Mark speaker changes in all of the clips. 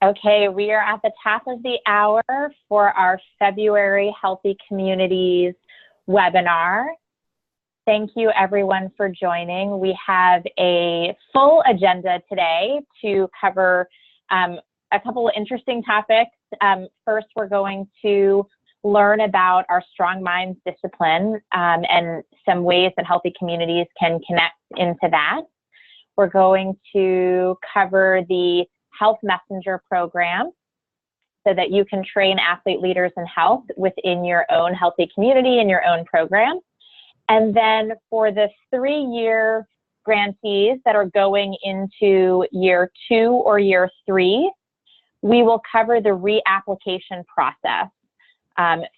Speaker 1: Okay, we are at the top of the hour for our February Healthy Communities webinar. Thank you everyone for joining. We have a full agenda today to cover a couple of interesting topics. First, we're going to learn about our Strong Minds discipline and some ways that healthy communities can connect into that. We're going to cover the Health Messenger program so that you can train athlete leaders in health within your own healthy community and your own program. And then for the 3-year grantees that are going into year 2 or year 3, we will cover the reapplication process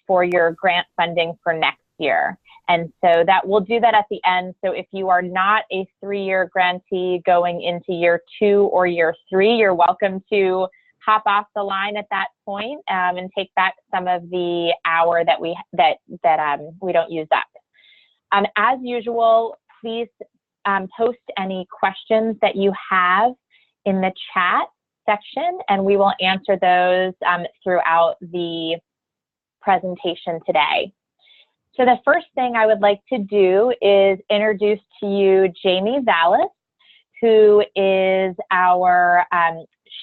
Speaker 1: for your grant funding for next year. And so that we'll do that at the end. So if you are not a 3-year grantee going into year 2 or year 3, you're welcome to hop off the line at that point and take back some of the hour that we don't use up. As usual, please post any questions that you have in the chat section, and we will answer those throughout the presentation today. So the first thing I would like to do is introduce to you Jamie Vallis, who is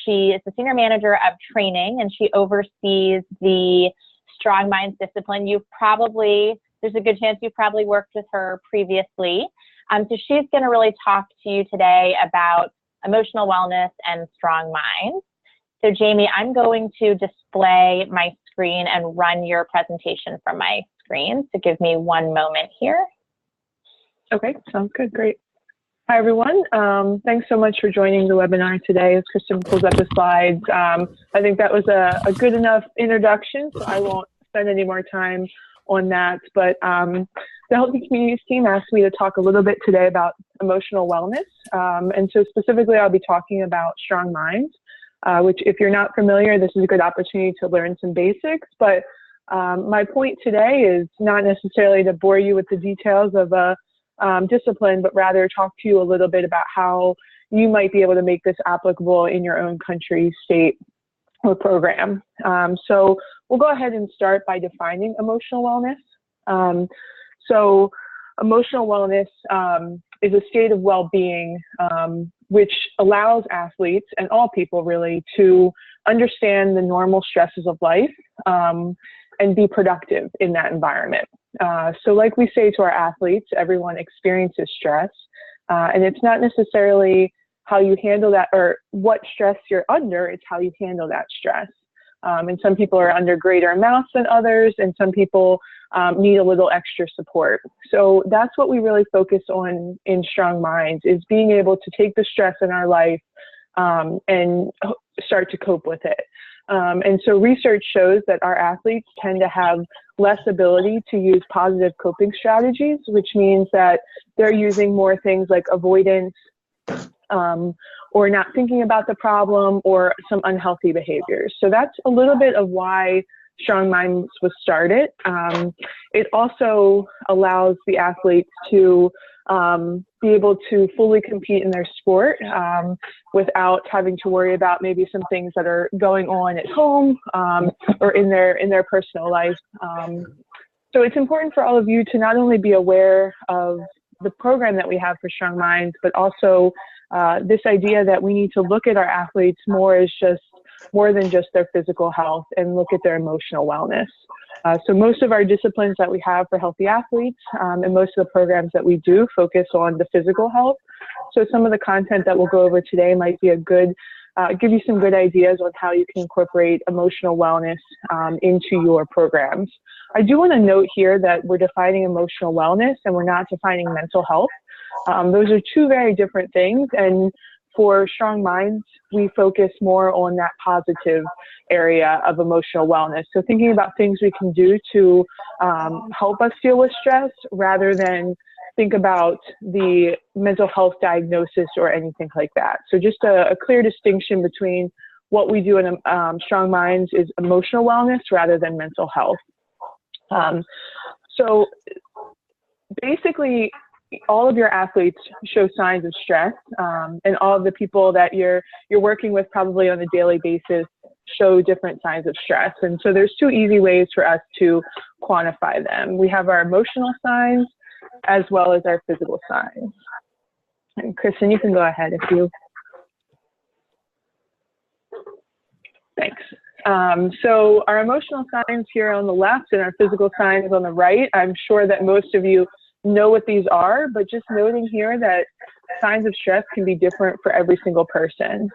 Speaker 1: she is the Senior Manager of Training, and she oversees the Strong Minds discipline. There's a good chance you've probably worked with her previously. So she's going to really talk to you today about emotional wellness and strong minds. So Jamie, I'm going to display my screen and run your presentation from my screen. So give me one moment here.
Speaker 2: Okay, sounds good, great. Hi everyone, thanks so much for joining the webinar today. As Kristin pulls up the slides, I think that was a good enough introduction, so I won't spend any more time on that. But the Healthy Communities team asked me to talk a little bit today about emotional wellness. And so specifically, I'll be talking about Strong Minds, which if you're not familiar, this is a good opportunity to learn some basics. But my point today is not necessarily to bore you with the details of a discipline, but rather talk to you a little bit about how you might be able to make this applicable in your own country, state, or program. So we'll go ahead and start by defining emotional wellness. So emotional wellness is a state of well-being which allows athletes and all people really to understand the normal stresses of life and be productive in that environment. So like we say to our athletes, everyone experiences stress, and it's not necessarily how you handle that or what stress you're under, it's how you handle that stress. And some people are under greater amounts than others, and some people need a little extra support. So that's what we really focus on in Strong Minds, is being able to take the stress in our life and start to cope with it. And so research shows that our athletes tend to have less ability to use positive coping strategies, which means that they're using more things like avoidance, or not thinking about the problem, or some unhealthy behaviors. So that's a little bit of why Strong Minds was started. It also allows the athletes to be able to fully compete in their sport without having to worry about maybe some things that are going on at home or in their personal life. So it's important for all of you to not only be aware of the program that we have for Strong Minds, but also this idea that we need to look at our athletes more than just their physical health, and look at their emotional wellness. So most of our disciplines that we have for healthy athletes and most of the programs that we do focus on the physical health. So some of the content that we'll go over today might be give you some good ideas on how you can incorporate emotional wellness into your programs. I do want to note here that we're defining emotional wellness and we're not defining mental health. Those are two very different things, and for Strong Minds, we focus more on that positive area of emotional wellness. So thinking about things we can do to help us deal with stress rather than think about the mental health diagnosis or anything like that. So just a clear distinction between what we do in Strong Minds is emotional wellness rather than mental health. So basically, all of your athletes show signs of stress, and all of the people that you're working with probably on a daily basis show different signs of stress. And so there's two easy ways for us to quantify them. We have our emotional signs as well as our physical signs. And Kristin, you can go ahead if you. Thanks. So our emotional signs here on the left and our physical signs on the right, I'm sure that most of you know what these are, but just noting here that signs of stress can be different for every single person.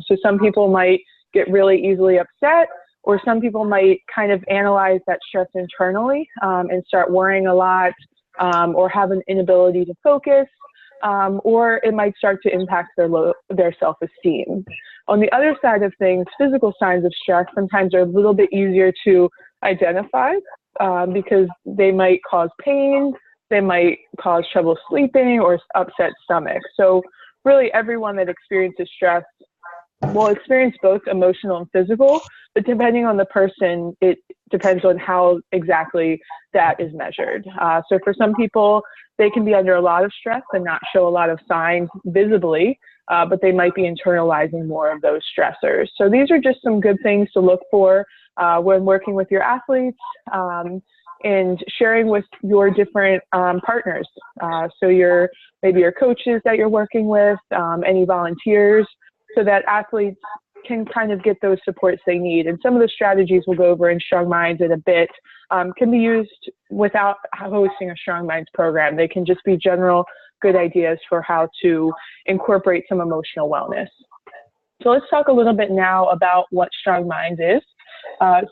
Speaker 2: So some people might get really easily upset, or some people might kind of analyze that stress internally and start worrying a lot, or have an inability to focus, or it might start to impact their self-esteem. On the other side of things, physical signs of stress sometimes are a little bit easier to identify because they might cause pain, they might cause trouble sleeping, or upset stomach. So really everyone that experiences stress will experience both emotional and physical, but depending on the person, it depends on how exactly that is measured. So for some people, they can be under a lot of stress and not show a lot of signs visibly, but they might be internalizing more of those stressors. So these are just some good things to look for when working with your athletes and sharing with your different partners. So maybe your coaches that you're working with, any volunteers, so that athletes can kind of get those supports they need. And some of the strategies we'll go over in Strong Minds in a bit can be used without hosting a Strong Minds program. They can just be general good ideas for how to incorporate some emotional wellness. So let's talk a little bit now about what Strong Minds is.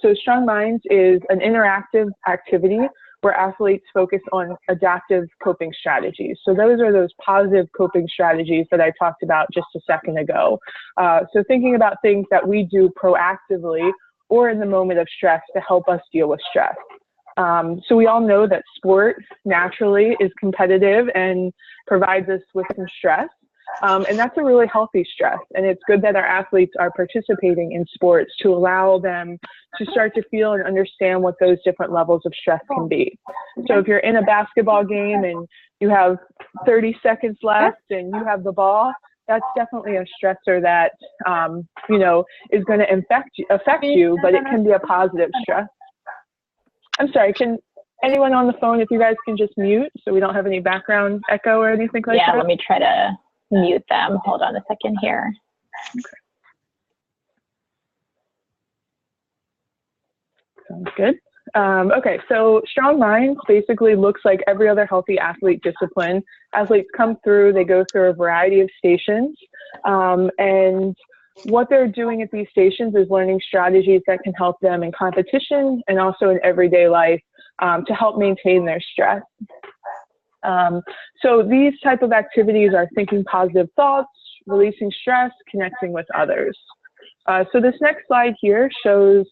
Speaker 2: So Strong Minds is an interactive activity where athletes focus on adaptive coping strategies. So those are those positive coping strategies that I talked about just a second ago. So thinking about things that we do proactively or in the moment of stress to help us deal with stress. So we all know that sport naturally is competitive and provides us with some stress. And that's a really healthy stress. And it's good that our athletes are participating in sports to allow them to start to feel and understand what those different levels of stress can be. So if you're in a basketball game and you have 30 seconds left and you have the ball, that's definitely a stressor that, is going to affect you, but it can be a positive stress. I'm sorry, can anyone on the phone, if you guys can just mute so we don't have any background echo or anything like that?
Speaker 1: Yeah, let me try to mute them. Hold on a second here.
Speaker 2: Okay. Sounds good. Okay, so Strong Minds basically looks like every other healthy athlete discipline. Athletes come through, they go through a variety of stations, and what they're doing at these stations is learning strategies that can help them in competition and also in everyday life to help maintain their stress. So these type of activities are thinking positive thoughts, releasing stress, connecting with others. So this next slide here shows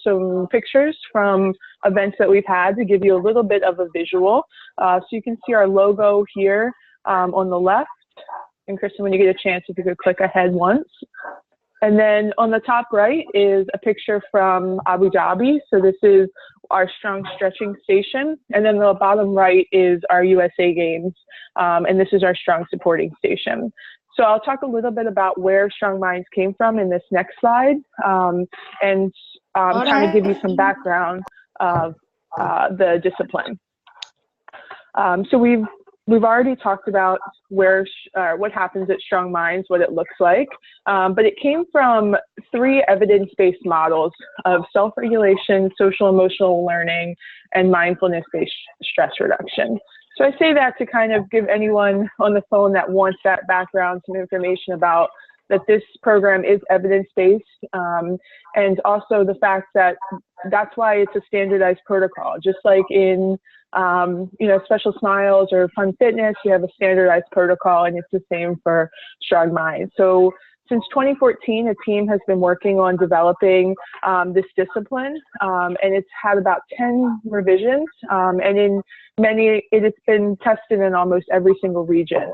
Speaker 2: some pictures from events that we've had to give you a little bit of a visual. So you can see our logo here on the left. And Kristin, when you get a chance, if you could click ahead once. And then on the top right is a picture from Abu Dhabi. So this is our strong stretching station. And then the bottom right is our USA Games. And this is our strong supporting station. So I'll talk a little bit about where Strong Minds came from in this next slide and kind of give you some background of the discipline. So we've already talked about what happens at Strong Minds, what it looks like, but it came from 3 evidence-based models of self-regulation, social emotional learning, and mindfulness-based stress reduction. So I say that to kind of give anyone on the phone that wants that background some information about that this program is evidence-based, and also the fact that that's why it's a standardized protocol. Just like in Special Smiles or Fun Fitness, you have a standardized protocol, and it's the same for Strong Minds. So since 2014, a team has been working on developing this discipline, and it's had about 10 revisions, and in many, it has been tested in almost every single region.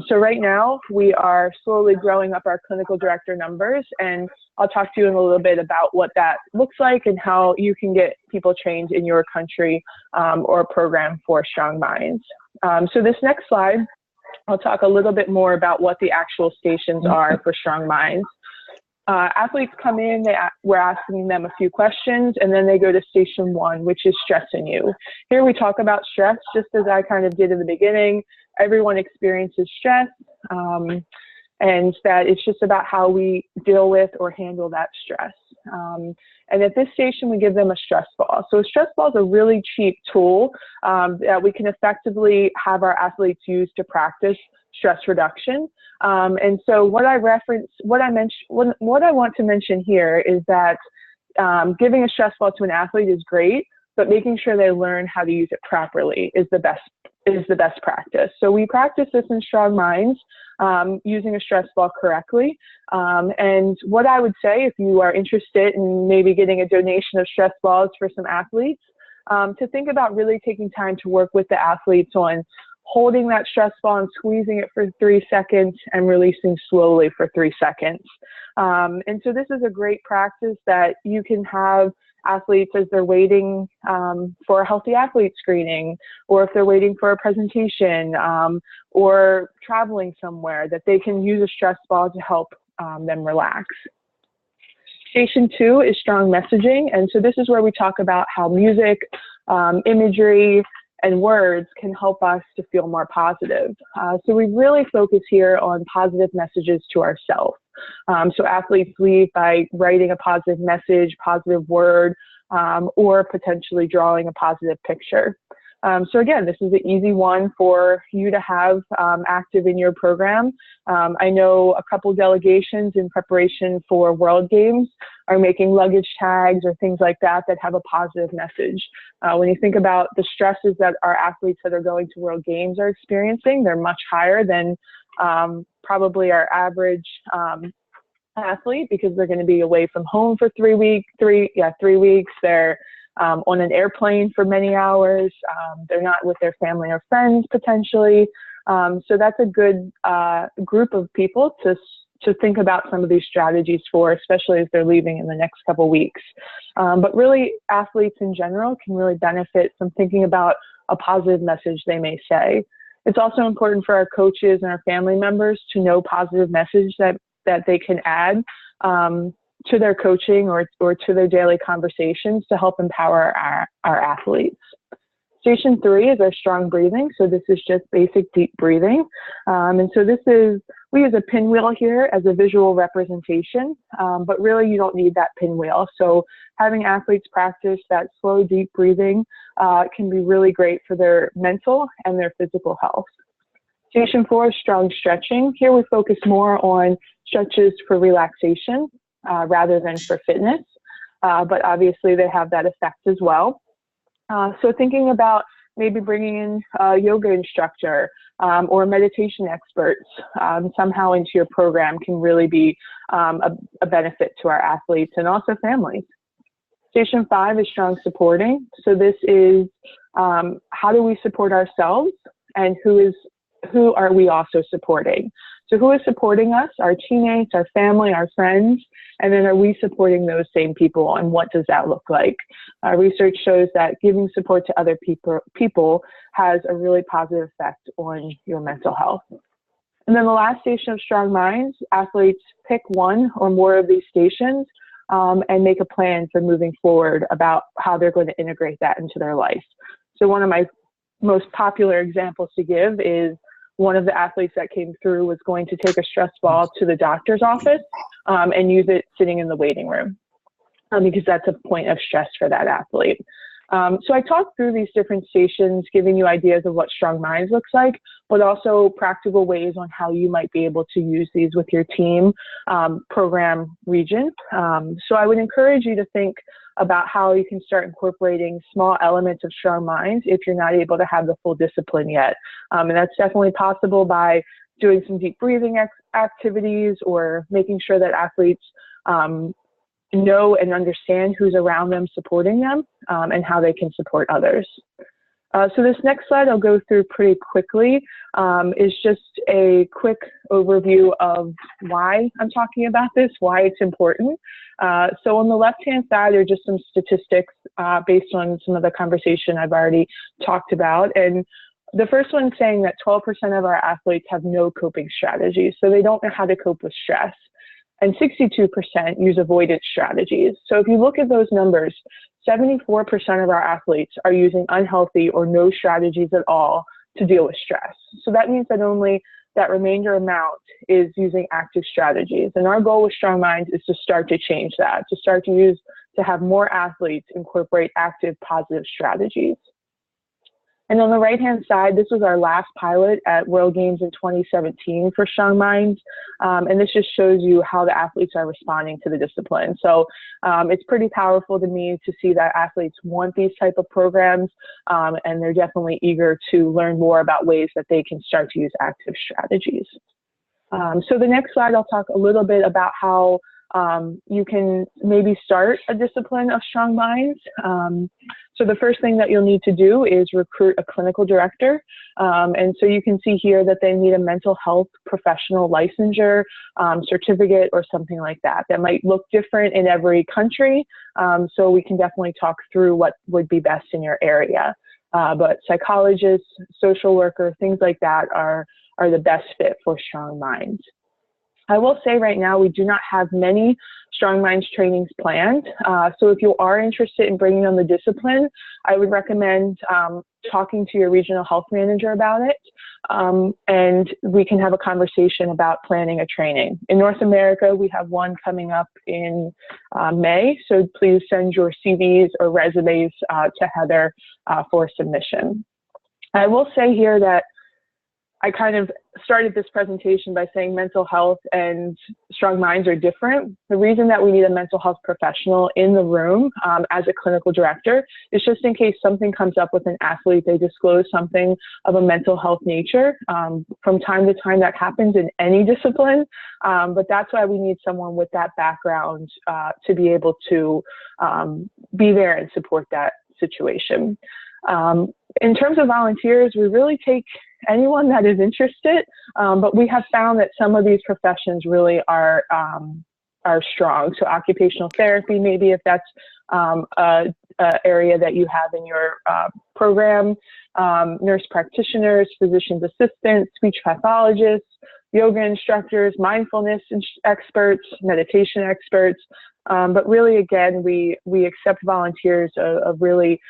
Speaker 2: So right now, we are slowly growing up our clinical director numbers, and I'll talk to you in a little bit about what that looks like and how you can get people trained in your country or program for Strong Minds. So this next slide, I'll talk a little bit more about what the actual stations are for Strong Minds. Athletes come in, we're asking them a few questions, and then they go to station 1, which is stress in you. Here we talk about stress, just as I kind of did in the beginning. Everyone experiences stress, and that it's just about how we deal with or handle that stress. And at this station, we give them a stress ball. So a stress ball is a really cheap tool that we can effectively have our athletes use to practice stress reduction. And so what I want to mention here is that giving a stress ball to an athlete is great, but making sure they learn how to use it properly is the best practice. So we practice this in Strong Minds, using a stress ball correctly. And what I would say, if you are interested in maybe getting a donation of stress balls for some athletes, to think about really taking time to work with the athletes on holding that stress ball and squeezing it for 3 seconds and releasing slowly for 3 seconds. And so this is a great practice that you can have athletes as they're waiting for a healthy athlete screening, or if they're waiting for a presentation, or traveling somewhere, that they can use a stress ball to help them relax. Station 2 is strong messaging. And so this is where we talk about how music, imagery, and words can help us to feel more positive. So we really focus here on positive messages to ourselves. So athletes leave by writing a positive message, positive word, or potentially drawing a positive picture. So again, this is an easy one for you to have active in your program. I know a couple delegations in preparation for World Games are making luggage tags or things like that that have a positive message. When you think about the stresses that our athletes that are going to World Games are experiencing, they're much higher than probably our average athlete, because they're going to be away from home for 3 weeks. They're on an airplane for many hours. They're not with their family or friends potentially. So that's a good group of people to think about some of these strategies for, especially as they're leaving in the next couple weeks. But really, athletes in general can really benefit from thinking about a positive message they may say. It's also important for our coaches and our family members to know positive message that they can add to their coaching or to their daily conversations to help empower our athletes. Station 3 is our strong breathing. So this is just basic deep breathing. And so we use a pinwheel here as a visual representation, but really you don't need that pinwheel. So having athletes practice that slow, deep breathing can be really great for their mental and their physical health. Station 4 is strong stretching. Here we focus more on stretches for relaxation rather than for fitness, but obviously they have that effect as well. So thinking about maybe bringing in a yoga instructor or meditation experts somehow into your program can really be a benefit to our athletes and also families. Station 5 is strong supporting. So this is how do we support ourselves, and who are we also supporting? So who is supporting us? Our teammates, our family, our friends, and then are we supporting those same people, and what does that look like? Research shows that giving support to other people has a really positive effect on your mental health. And then the last station of Strong Minds, athletes pick one or more of these stations and make a plan for moving forward about how they're going to integrate that into their life. So one of my most popular examples to give is one of the athletes that came through was going to take a stress ball to the doctor's office and use it sitting in the waiting room because that's a point of stress for that athlete. So I talked through these different stations, giving you ideas of what Strong Minds looks like, but also practical ways on how you might be able to use these with your team, program, region. So I would encourage you to think about how you can start incorporating small elements of Strong Minds if you're not able to have the full discipline yet. And that's definitely possible by doing some deep breathing activities or making sure that athletes know and understand who's around them supporting them and how they can support others. So this next slide I'll go through pretty quickly is just a quick overview of why I'm talking about this, why it's important. So on the left-hand side are just some statistics based on some of the conversation I've already talked about. And the first one saying that 12% of our athletes have no coping strategies, so they don't know how to cope with stress. and 62% use avoidance strategies. So if you look at those numbers, 74% of our athletes are using unhealthy or no strategies at all to deal with stress. So that means that only that remainder amount is using active strategies. And our goal with Strong Minds is to start to change that, to have more athletes incorporate active, positive strategies. And on the right-hand side, this was our last pilot at World Games in 2017 for Strong Minds. And this just shows you how the athletes are responding to the discipline. So it's pretty powerful to me to see that athletes want these type of programs, and they're definitely eager to learn more about ways that they can start to use active strategies. So the next slide, I'll talk a little bit about how you can maybe start a discipline of Strong Minds. So the first thing that you'll need to do is recruit a clinical director. And so you can see here that they need a mental health professional licensure, certificate, or something like that. That might look different in every country. So we can definitely talk through what would be best in your area. But psychologists, social worker, things like that are the best fit for Strong Minds. I will say right now we do not have many Strong Minds trainings planned. So if you are interested in bringing on the discipline, I would recommend talking to your regional health manager about it. And we can have a conversation about planning a training. In North America, we have one coming up in May. So please send your CVs or resumes to Heather for submission. I will say here that I kind of started this presentation by saying mental health and Strong Minds are different. The reason that we need a mental health professional in the room as a clinical director is just in case something comes up with an athlete, they disclose something of a mental health nature. From time to time that happens in any discipline, but that's why we need someone with that background to be able to be there and support that situation. In terms of volunteers, we really take anyone that is interested, but we have found that some of these professions really are strong. So occupational therapy, maybe if that's a area that you have in your program, nurse practitioners, physician's assistants, speech pathologists, yoga instructors, mindfulness experts, meditation experts. But really, again, we accept volunteers of really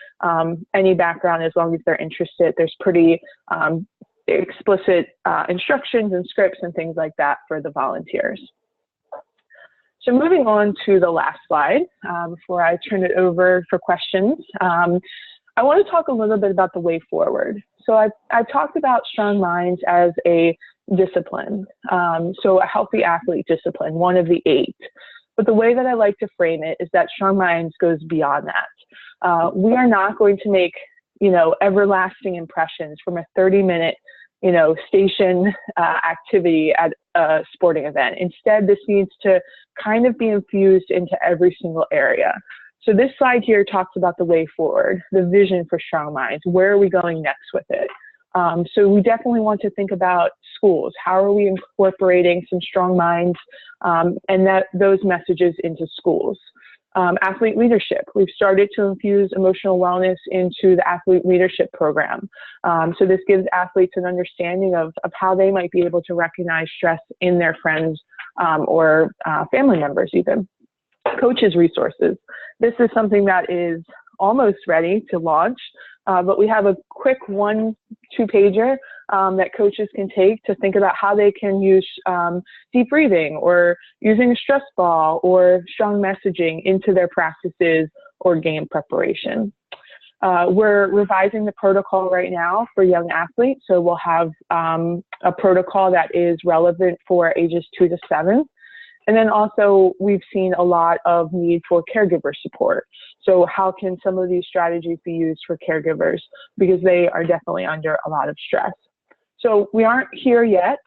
Speaker 2: any background as long as they're interested. There's pretty explicit instructions and scripts and things like that for the volunteers. So moving on to the last slide before I turn it over for questions. I want to talk a little bit about the way forward. So I've talked about Strong Minds as a discipline, so a healthy athlete discipline, one of the 8. But the way that I like to frame it is that Strong Minds goes beyond that. We are not going to make, everlasting impressions from a 30-minute, station activity at a sporting event. Instead, this needs to kind of be infused into every single area. So this slide here talks about the way forward, the vision for Strong Minds. Where are we going next with it? So we definitely want to think about schools. How are we incorporating some Strong Minds and those messages into schools? Athlete leadership. We've started to infuse emotional wellness into the athlete leadership program. So this gives athletes an understanding of how they might be able to recognize stress in their friends or family members even. Coaches resources. This is something that is almost ready to launch, but we have a quick 1-2 pager that coaches can take to think about how they can use deep breathing or using a stress ball or strong messaging into their practices or game preparation. We're revising the protocol right now for young athletes, so we'll have a protocol that is relevant for ages 2 to 7. And then also, we've seen a lot of need for caregiver support. So how can some of these strategies be used for caregivers? Because they are definitely under a lot of stress. So we aren't here yet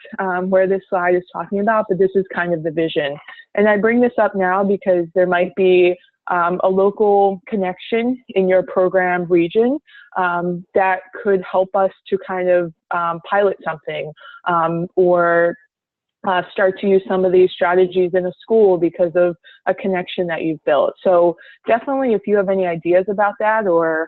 Speaker 2: where this slide is talking about, but this is kind of the vision. And I bring this up now because there might be a local connection in your program region that could help us to kind of pilot something or start to use some of these strategies in a school because of a connection that you've built. So definitely if you have any ideas about that or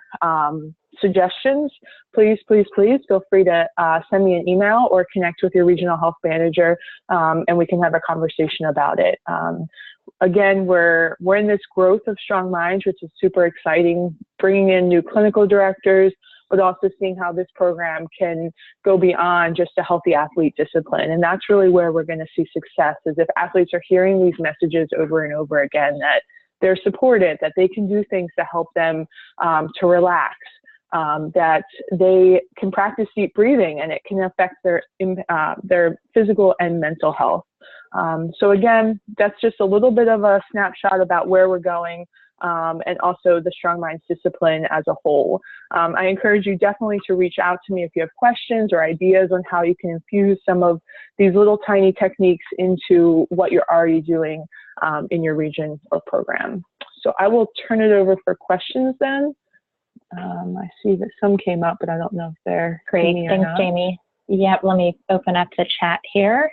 Speaker 2: suggestions, please feel free to send me an email or connect with your regional health manager, and we can have a conversation about it. Again, we're in this growth of Strong Minds, which is super exciting, bringing in new clinical directors, but also seeing how this program can go beyond just a healthy athlete discipline. And that's really where we're going to see success, is if athletes are hearing these messages over and over again, that they're supported, that they can do things to help them to relax, that they can practice deep breathing, and it can affect their physical and mental health. So again, that's just a little bit of a snapshot about where we're going, and also the Strong Minds discipline as a whole. I encourage you definitely to reach out to me if you have questions or ideas on how you can infuse some of these little tiny techniques into what you're already doing in your region or program. So I will turn it over for questions then. I see that some came up, but I don't know if they're
Speaker 1: great. Thanks, Jamie. Yep, let me open up the chat here.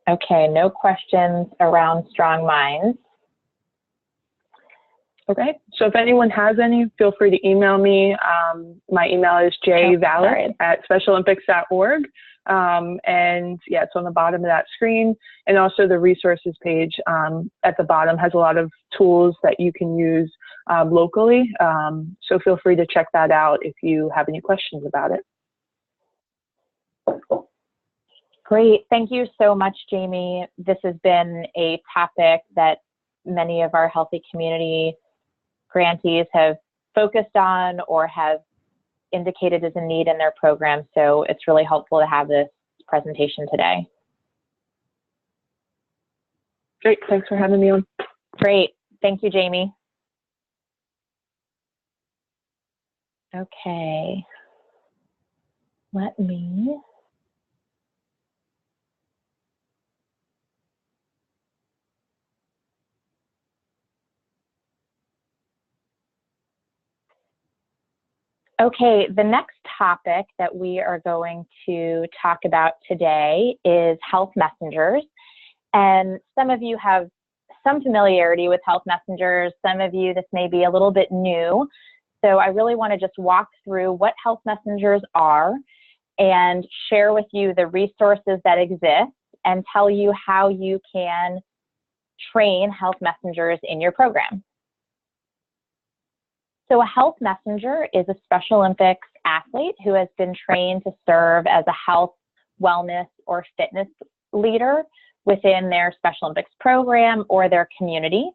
Speaker 1: Okay, no questions around Strong Minds.
Speaker 2: Okay, so if anyone has any, feel free to email me. My email is jvallis@specialolympics.org. And yeah, it's on the bottom of that screen. And also the resources page at the bottom has a lot of tools that you can use locally. So feel free to check that out if you have any questions about it.
Speaker 1: Great. Thank you so much, Jamie. This has been a topic that many of our healthy community grantees have focused on or have indicated as a need in their program. So it's really helpful to have this presentation today.
Speaker 2: Great. Thanks for having me on.
Speaker 1: Great. Thank you, Jamie. Okay. Let me... Okay, the next topic that we are going to talk about today is health messengers. And some of you have some familiarity with health messengers. Some of you, this may be a little bit new. So I really want to just walk through what health messengers are and share with you the resources that exist and tell you how you can train health messengers in your program. So a health messenger is a Special Olympics athlete who has been trained to serve as a health, wellness, or fitness leader within their Special Olympics program or their community.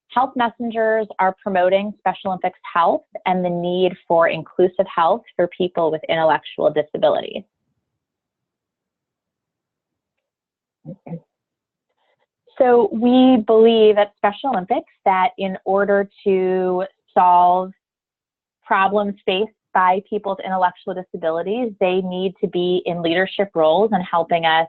Speaker 1: Health messengers are promoting Special Olympics health and the need for inclusive health for people with intellectual disabilities. So we believe at Special Olympics that in order to solve problems faced by people with intellectual disabilities, they need to be in leadership roles and helping us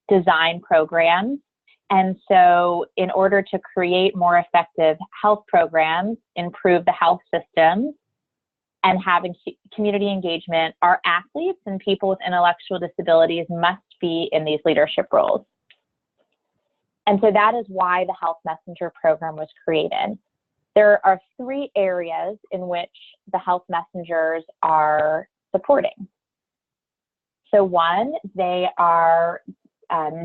Speaker 1: design programs. And so in order to create more effective health programs, improve the health system, and having community engagement, our athletes and people with intellectual disabilities must be in these leadership roles. And so that is why the Health Messenger program was created. There are 3 areas in which the health messengers are supporting. So 1, they are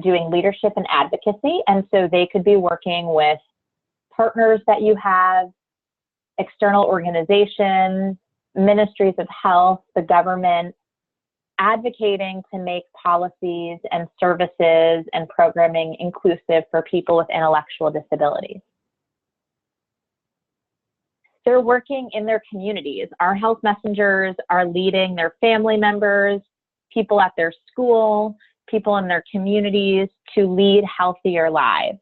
Speaker 1: doing leadership and advocacy. And so they could be working with partners that you have, external organizations, ministries of health, the government, advocating to make policies and services and programming inclusive for people with intellectual disabilities. They're working in their communities. Our health messengers are leading their family members, people at their school, people in their communities to lead healthier lives.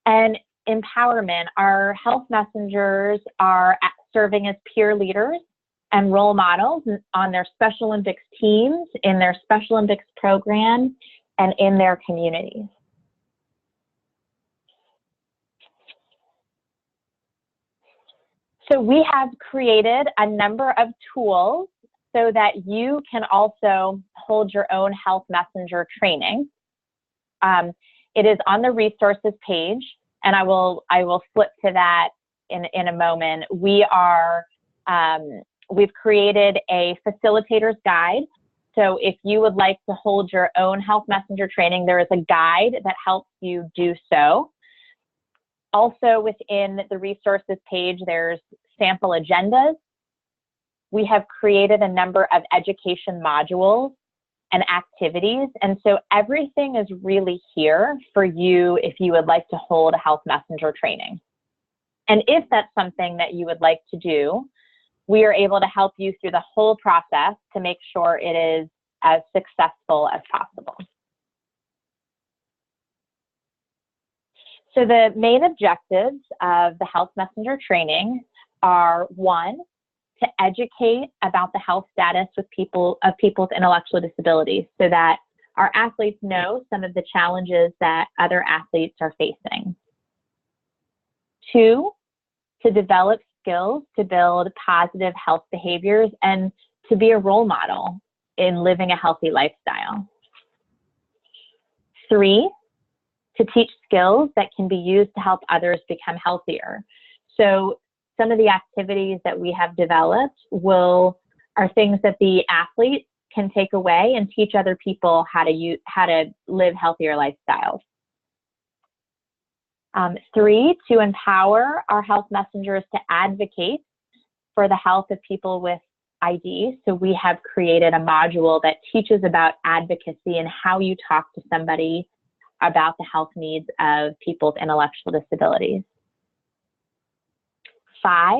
Speaker 1: And empowerment, our health messengers are serving as peer leaders and role models on their Special Olympics teams, in their Special Olympics program, and in their communities. So we have created a number of tools so that you can also hold your own health messenger training. It is on the resources page, and I will flip to that in a moment. We've created a facilitator's guide. So if you would like to hold your own health messenger training, there is a guide that helps you do so. Also within the resources page, there's sample agendas. We have created a number of education modules and activities. And so everything is really here for you if you would like to hold a health messenger training. And if that's something that you would like to do, we are able to help you through the whole process to make sure it is as successful as possible. So the main objectives of the health messenger training are, one, to educate about the health status of people with intellectual disabilities so that our athletes know some of the challenges that other athletes are facing. Two, to develop skills to build positive health behaviors and to be a role model in living a healthy lifestyle. Three, to teach skills that can be used to help others become healthier. So some of the activities that we have developed are things that the athletes can take away and teach other people how to live healthier lifestyles. Three, to empower our health messengers to advocate for the health of people with ID. So we have created a module that teaches about advocacy and how you talk to somebody about the health needs of people with intellectual disabilities. 5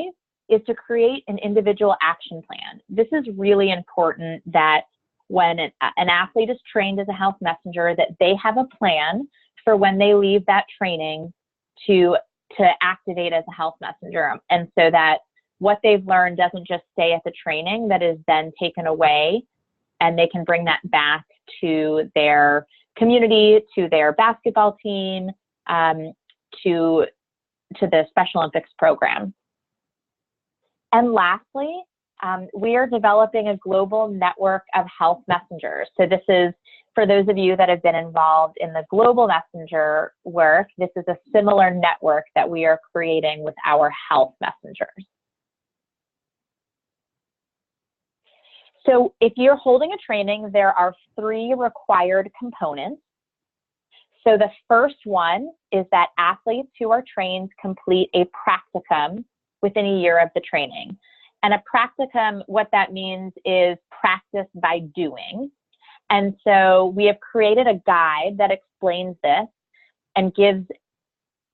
Speaker 1: is to create an individual action plan. This is really important that when an athlete is trained as a health messenger, that they have a plan for when they leave that training to activate as a health messenger. And so that what they've learned doesn't just stay at the training, that is then taken away, and they can bring that back to their community, to their basketball team, to the Special Olympics program. And lastly, we are developing a global network of health messengers. So this is, for those of you that have been involved in the global messenger work, this is a similar network that we are creating with our health messengers. So if you're holding a training, there are 3 required components. So the first one is that athletes who are trained complete a practicum within a year of the training. And a practicum, what that means is practice by doing. And so we have created a guide that explains this and gives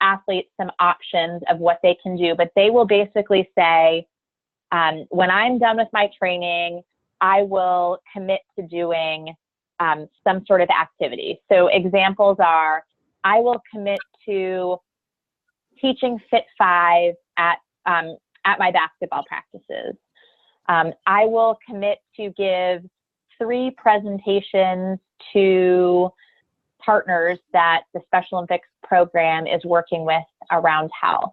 Speaker 1: athletes some options of what they can do. But they will basically say, when I'm done with my training, I will commit to doing some sort of activity. So examples are, I will commit to teaching Fit 5 at my basketball practices. I will commit to give 3 presentations to partners that the Special Olympics program is working with around health.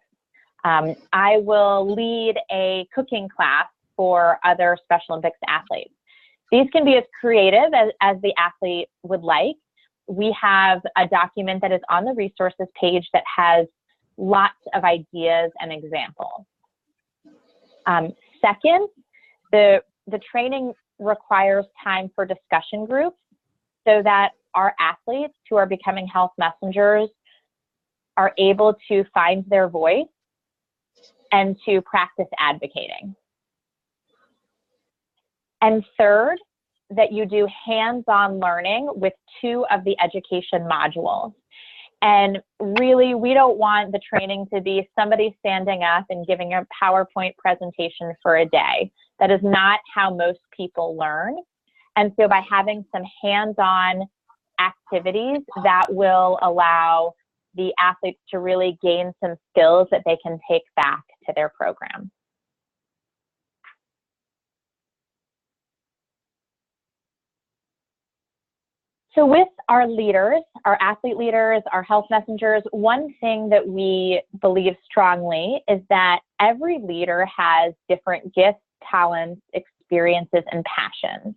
Speaker 1: I will lead a cooking class for other Special Olympics athletes. These can be as creative as the athlete would like. We have a document that is on the resources page that has lots of ideas and examples. Second, the training requires time for discussion groups so that our athletes who are becoming health messengers are able to find their voice and to practice advocating. And third, that you do hands-on learning with 2 of the education modules. And really, we don't want the training to be somebody standing up and giving a PowerPoint presentation for a day. That is not how most people learn. And so by having some hands-on activities, that will allow the athletes to really gain some skills that they can take back to their program. So with our leaders, our athlete leaders, our health messengers, one thing that we believe strongly is that every leader has different gifts, talents, experiences, and passions.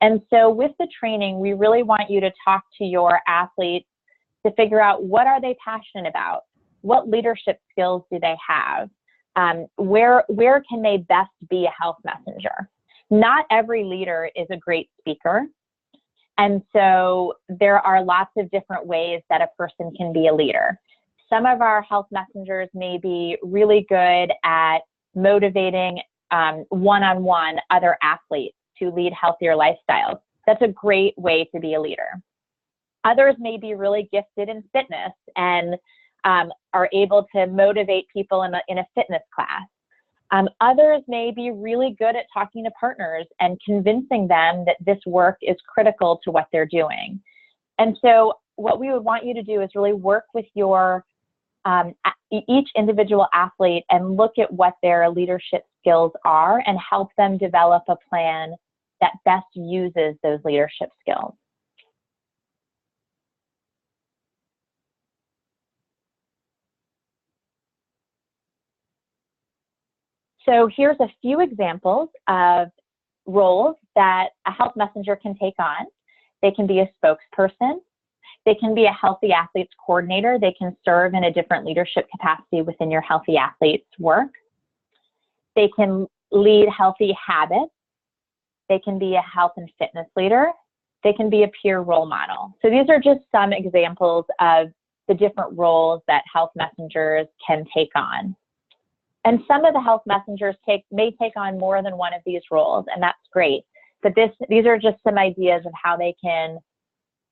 Speaker 1: And so with the training, we really want you to talk to your athletes to figure out what are they passionate about? What leadership skills do they have? Where can they best be a health messenger? Not every leader is a great speaker. And so there are lots of different ways that a person can be a leader. Some of our health messengers may be really good at motivating one-on-one other athletes to lead healthier lifestyles. That's a great way to be a leader. Others may be really gifted in fitness and are able to motivate people in a fitness class. Others may be really good at talking to partners and convincing them that this work is critical to what they're doing. And so what we would want you to do is really work with your each individual athlete and look at what their leadership skills are and help them develop a plan that best uses those leadership skills. So here's a few examples of roles that a health messenger can take on. They can be a spokesperson. They can be a healthy athletes coordinator. They can serve in a different leadership capacity within your healthy athletes work. They can lead healthy habits. They can be a health and fitness leader. They can be a peer role model. So these are just some examples of the different roles that health messengers can take on. And some of the health messengers may take on more than one of these roles, and that's great. But these are just some ideas of how they can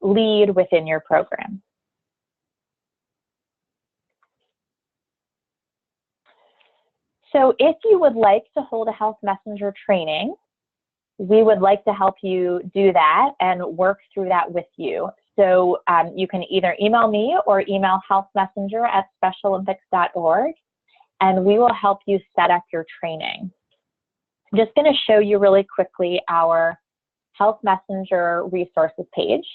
Speaker 1: lead within your program. So if you would like to hold a health messenger training, we would like to help you do that and work through that with you. So you can either email me or email healthmessenger@specialolympics.org. And we will help you set up your training. I'm just going to show you really quickly our Health Messenger resources page.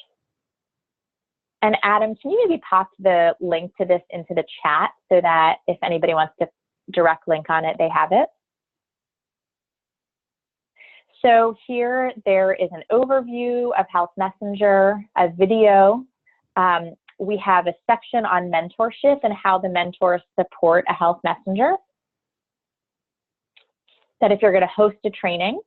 Speaker 1: And Adam, can you maybe pop the link to this into the chat so that if anybody wants to direct link on it, they have it? So here there is an overview of Health Messenger, a video. We have a section on mentorship and how the mentors support a health messenger. That if you're going to host a training,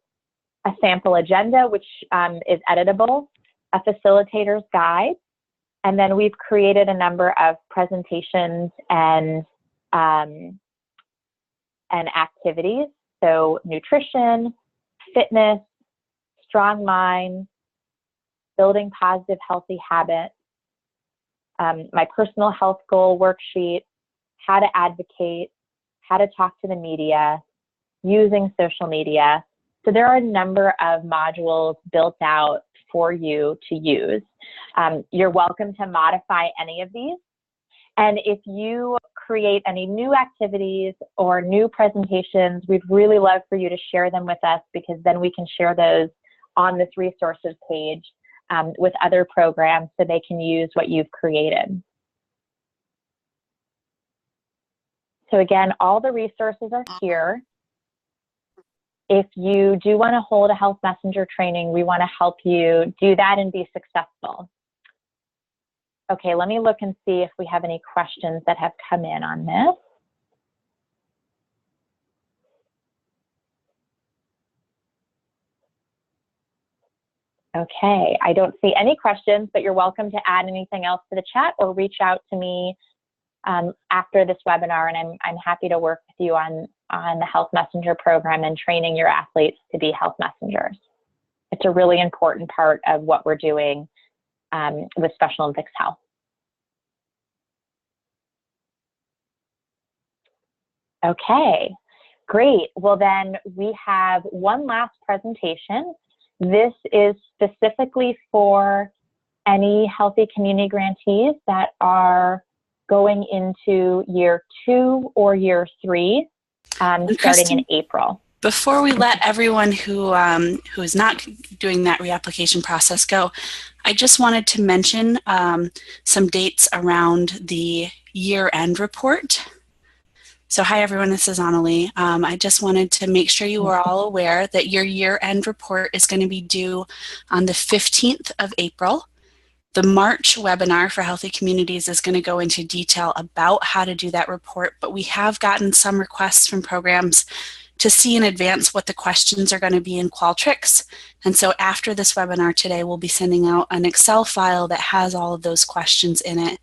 Speaker 1: a sample agenda, which is editable, a facilitator's guide, and then we've created a number of presentations and activities. So nutrition, fitness, strong mind, building positive, healthy habits, my personal health goal worksheet, how to advocate, how to talk to the media, using social media. So there are a number of modules built out for you to use. You're welcome to modify any of these. And if you create any new activities or new presentations, we'd really love for you to share them with us, because then we can share those on this resources page with other programs so they can use what you've created. So again, all the resources are here. If you do want to hold a health messenger training, we want to help you do that and be successful. Okay, let me look and see if we have any questions that have come in on this. Okay, I don't see any questions, but you're welcome to add anything else to the chat or reach out to me after this webinar, and I'm happy to work with you on the Health Messenger program and training your athletes to be health messengers. It's a really important part of what we're doing with Special Olympics Health. Okay, great. Well, then we have one last presentation. This is specifically for any Healthy Community grantees that are going into year 2 or year 3, starting in April.
Speaker 3: Before we let everyone who is not doing that reapplication process go, I just wanted to mention some dates around the year-end report. So hi everyone, this is Onolee. I just wanted to make sure you are all aware that your year-end report is going to be due on the 15th of April. The March webinar for Healthy Communities is going to go into detail about how to do that report, but we have gotten some requests from programs to see in advance what the questions are going to be in Qualtrics. And so after this webinar today, we'll be sending out an Excel file that has all of those questions in it.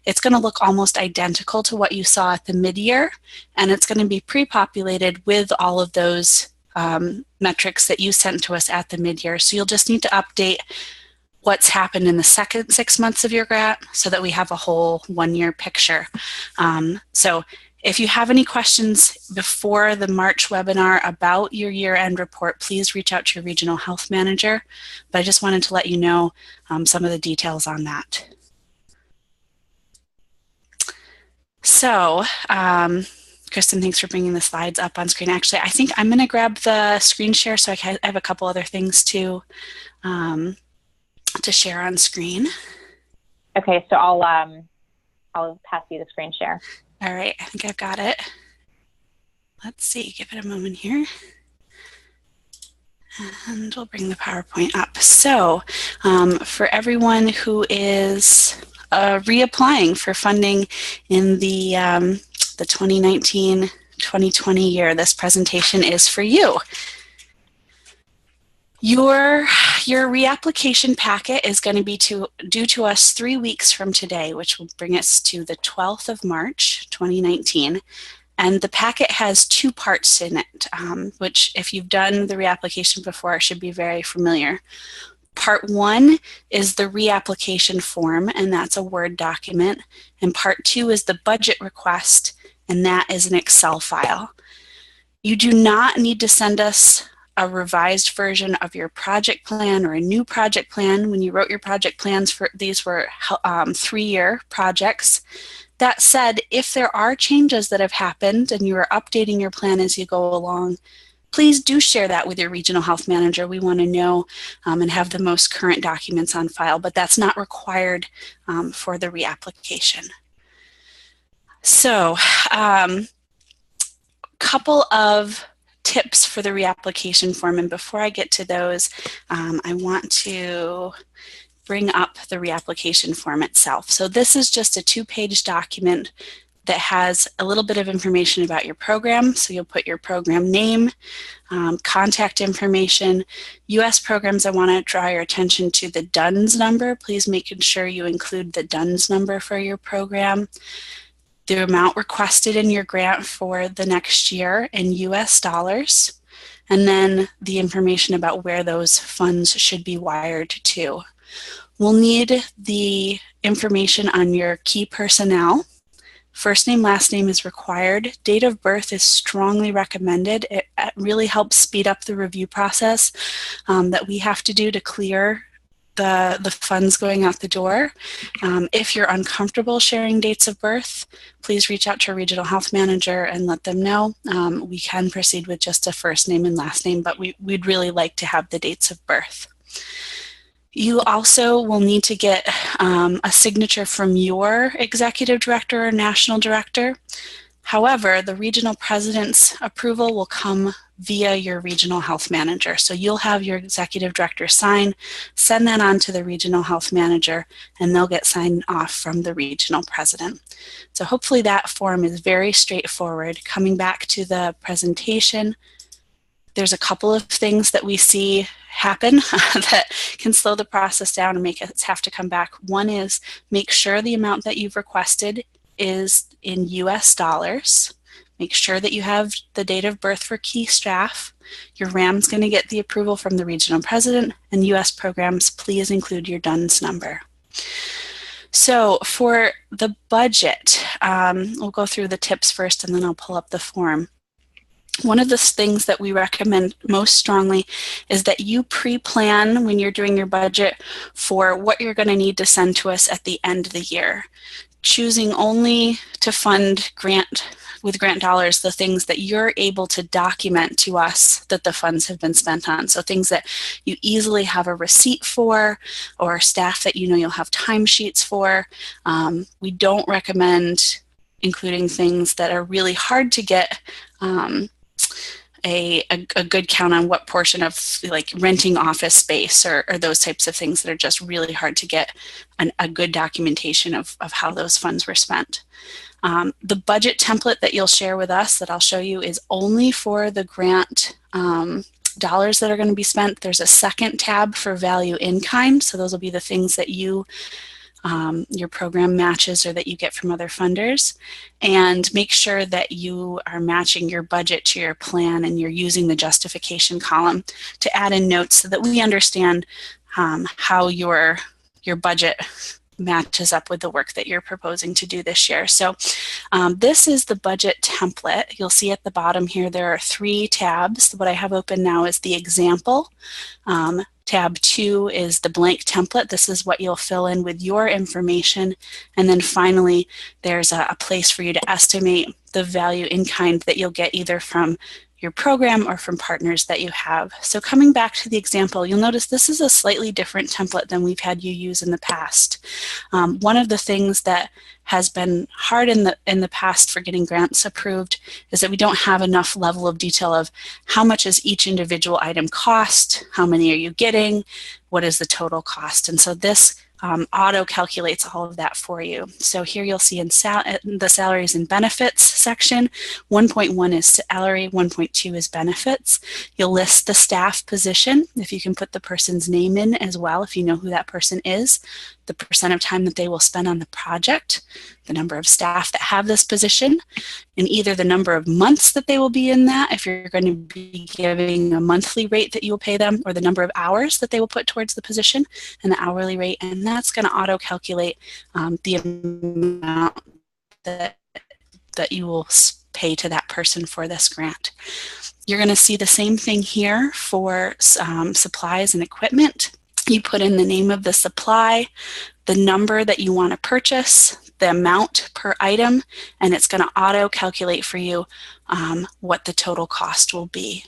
Speaker 3: It's going to look almost identical to what you saw at the mid-year, and it's going to be pre-populated with all of those metrics that you sent to us at the mid-year. So you'll just need to update what's happened in the second 6 months of your grant so that we have a whole one-year picture. So if you have any questions before the March webinar about your year-end report, please reach out to your regional health manager. But I just wanted to let you know some of the details on that. So, Kristin, thanks for bringing the slides up on screen. Actually, I think I'm going to grab the screen share so I have a couple other things to share on screen.
Speaker 1: Okay, so I'll pass you the screen share.
Speaker 3: All right, I think I've got it. Let's see, give it a moment here. And we'll bring the PowerPoint up. So for everyone who is reapplying for funding in the 2019-2020 year, this presentation is for you. Your reapplication packet is going to be due to us 3 weeks from today, which will bring us to the 12th of March, 2019. And the packet has 2 parts in it, which if you've done the reapplication before, should be very familiar. Part 1 is the reapplication form, and that's a Word document. And Part 2 is the budget request, and that is an Excel file. You do not need to send us a revised version of your project plan or a new project plan. When you wrote your project plans, these were 3-year projects. That said, if there are changes that have happened and you are updating your plan as you go along, please do share that with your regional health manager. We want to know and have the most current documents on file, but that's not required for the reapplication. So, couple of tips for the reapplication form, and before I get to those, I want to bring up the reapplication form itself. So this is just a 2-page document that has a little bit of information about your program. So you'll put your program name, contact information. U.S. programs, I want to draw your attention to the DUNS number. Please make sure you include the DUNS number for your program. The amount requested in your grant for the next year in US dollars, and then the information about where those funds should be wired to. We'll need the information on your key personnel. First name, last name is required. Date of birth is strongly recommended. It really helps speed up the review process that we have to do to clear the funds going out the door. If you're uncomfortable sharing dates of birth, please reach out to a regional health manager and let them know. We can proceed with just a first name and last name, but we'd really like to have the dates of birth. You also will need to get a signature from your executive director or national director. However, the regional president's approval will come via your regional health manager. So you'll have your executive director sign, send that on to the regional health manager, and they'll get signed off from the regional president. So hopefully that form is very straightforward. Coming back to the presentation, there's a couple of things that we see happen that can slow the process down and make us have to come back. One is make sure the amount that you've requested is in US dollars. Make sure that you have the date of birth for key staff. Your RAM's going to get the approval from the regional president, and US programs, please include your DUNS number. So for the budget, we'll go through the tips first and then I'll pull up the form. One of the things that we recommend most strongly is that you pre-plan when you're doing your budget for what you're going to need to send to us at the end of the year. Choosing only to fund grant with grant dollars the things that you're able to document to us that the funds have been spent on. So things that you easily have a receipt for, or staff that you know you'll have timesheets for. We don't recommend including things that are really hard to get a good count on what portion of, like renting office space or those types of things that are just really hard to get a good documentation of how those funds were spent. The budget template that you'll share with us that I'll show you is only for the grant dollars that are going to be spent. There's a second tab for value in kind. So those will be the things that your program matches or that you get from other funders. And make sure that you are matching your budget to your plan and you're using the justification column to add in notes so that we understand how your budget matches up with the work that you're proposing to do this year. So this is the budget template. You'll see at the bottom here there are 3 tabs. What I have open now is the example. Tab 2 is the blank template. This is what you'll fill in with your information. And then finally, there's a place for you to estimate the value in kind that you'll get either from your program or from partners that you have. So coming back to the example, you'll notice this is a slightly different template than we've had you use in the past. One of the things that has been hard in the past for getting grants approved is that we don't have enough level of detail of how much is each individual item cost, how many are you getting, what is the total cost. And so this auto calculates all of that for you. So here you'll see in the salaries and benefits section, 1.1 is salary, 1.2 is benefits. You'll list the staff position, if you can put the person's name in as well, if you know who that person is, the percent of time that they will spend on the project, the number of staff that have this position, and either the number of months that they will be in that, if you're going to be giving a monthly rate that you will pay them, or the number of hours that they will put towards the position, and the hourly rate, and that's going to auto-calculate the amount that you will pay to that person for this grant. You're going to see the same thing here for supplies and equipment. You put in the name of the supply, the number that you want to purchase, the amount per item, and it's going to auto-calculate for you what the total cost will be.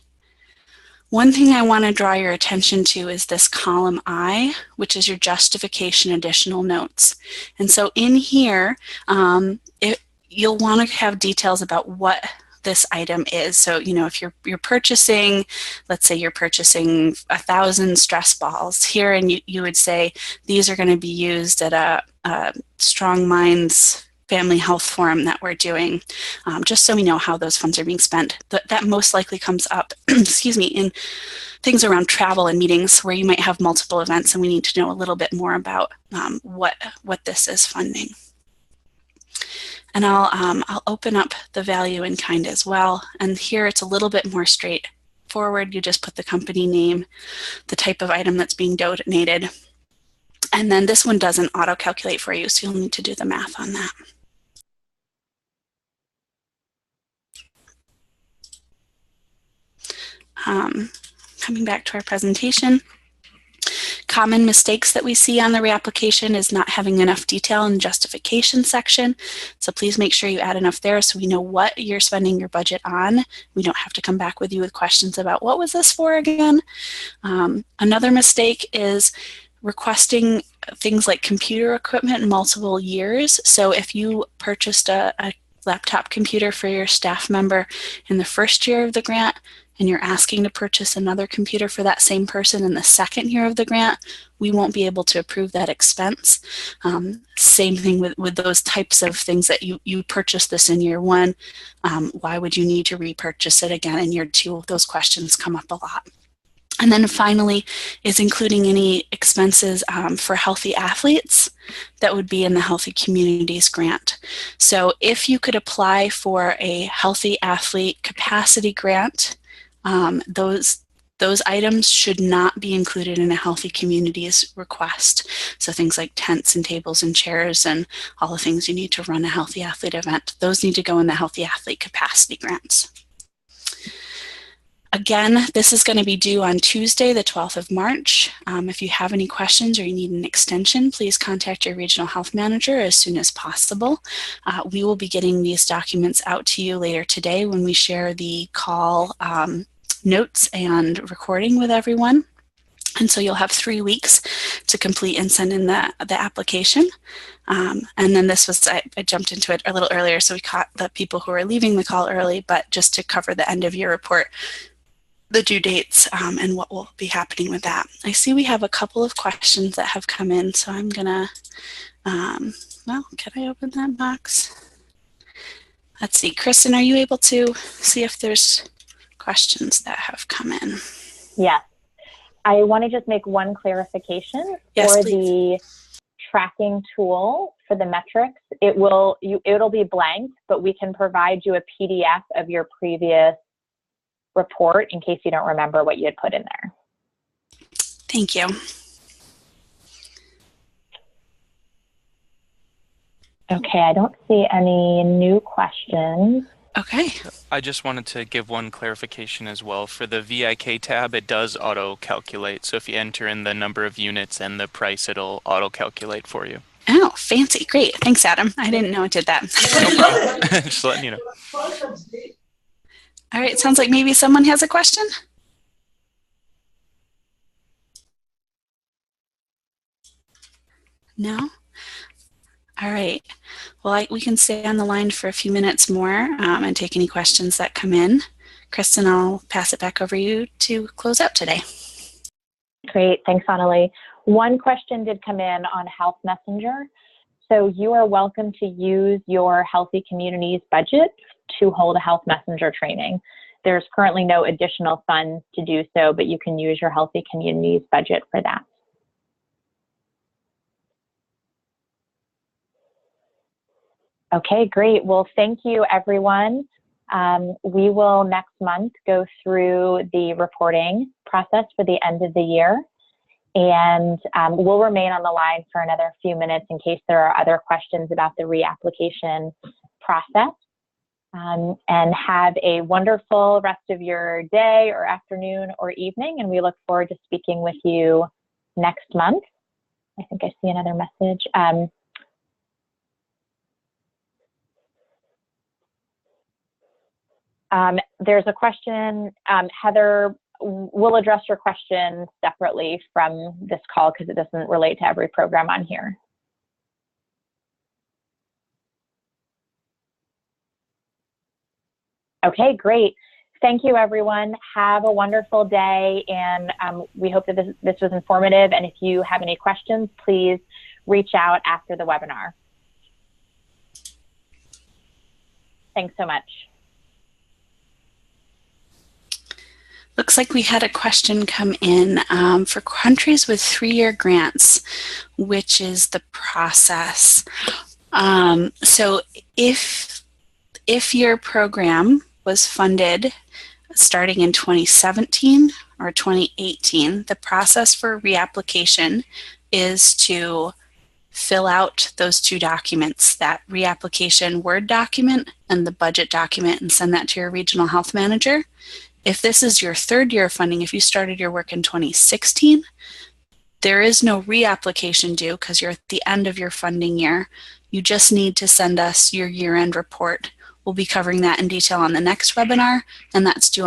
Speaker 3: One thing I want to draw your attention to is this column I, which is your justification additional notes. And so in here, you'll want to have details about what this item is. So, you know, if you're purchasing, let's say you're purchasing 1,000 stress balls here, and you would say these are going to be used at a Strong Minds Family Health Forum that we're doing, just so we know how those funds are being spent. That most likely comes up, excuse me, in things around travel and meetings where you might have multiple events, and we need to know a little bit more about what this is funding. And I'll open up the value in kind as well. And here it's a little bit more straightforward. You just put the company name, the type of item that's being donated. And then this one doesn't auto-calculate for you, so you'll need to do the math on that. Coming back to our presentation. Common mistakes that we see on the reapplication is not having enough detail in the justification section. So please make sure you add enough there so we know what you're spending your budget on. We don't have to come back with you with questions about what was this for again. Another mistake is requesting things like computer equipment multiple years. So if you purchased a laptop computer for your staff member in the first year of the grant, and you're asking to purchase another computer for that same person in the second year of the grant, we won't be able to approve that expense. Same thing with those types of things that you purchased this in year 1. Why would you need to repurchase it again in year 2? Those questions come up a lot. And then finally is including any expenses for healthy athletes that would be in the Healthy Communities grant. So if you could apply for a Healthy Athlete Capacity Grant, those items should not be included in a Healthy Communities request. So things like tents and tables and chairs and all the things you need to run a Healthy Athlete event, those need to go in the Healthy Athlete Capacity Grants. Again, this is going to be due on Tuesday, the 12th of March. If you have any questions or you need an extension, please contact your regional health manager as soon as possible. We will be getting these documents out to you later today when we share the call notes and recording with everyone. And so you'll have 3 weeks to complete and send in the application. And then this was, I jumped into it a little earlier, so we caught the people who are leaving the call early, but just to cover the end of year report, the due dates and what will be happening with that. I see we have a couple of questions that have come in, so I'm gonna, well, can I open that box? Let's see, Kristin, are you able to see if there's questions that have come in?
Speaker 1: Yes. I want to just make one clarification.
Speaker 3: Yes,
Speaker 1: for
Speaker 3: please.
Speaker 1: the tracking tool for the metrics. It'll be blank, but we can provide you a PDF of your previous report in case you don't remember what you had put in there.
Speaker 3: Thank you.
Speaker 4: Okay, I don't see any new questions.
Speaker 3: Okay.
Speaker 5: I just wanted to give one clarification as well. For the VIK tab, it does auto-calculate. So if you enter in the number of units and the price, it'll auto-calculate for you.
Speaker 3: Oh, fancy. Great. Thanks, Adam. I didn't know it did that.
Speaker 5: Just letting you know.
Speaker 3: All right. Sounds like maybe someone has a question. No? All right. Well, we can stay on the line for a few minutes more and take any questions that come in. Kristin, I'll pass it back over you to close out today.
Speaker 1: Great. Thanks, Onolee. One question did come in on Health Messenger. So you are welcome to use your Healthy Communities budget to hold a Health Messenger training. There's currently no additional funds to do so, but you can use your Healthy Communities budget for that. Okay, great. Well, thank you, everyone. We will next month go through the reporting process for the end of the year, and we'll remain on the line for another few minutes in case there are other questions about the reapplication process. And have a wonderful rest of your day or afternoon or evening, and we look forward to speaking with you next month. I think I see another message. There's a question, Heather, we'll address your question separately from this call because it doesn't relate to every program on here. Okay, great. Thank you, everyone. Have a wonderful day, and we hope that this was informative. And if you have any questions, please reach out after the webinar. Thanks so much.
Speaker 3: Looks like we had a question come in for countries with 3-year grants, which is the process. So if your program was funded starting in 2017 or 2018, the process for reapplication is to fill out those 2 documents, that reapplication Word document and the budget document, and send that to your regional health manager. If this is your 3rd year of funding, if you started your work in 2016, there is no reapplication due because you're at the end of your funding year. You just need to send us your year-end report. We'll be covering that in detail on the next webinar, and that's due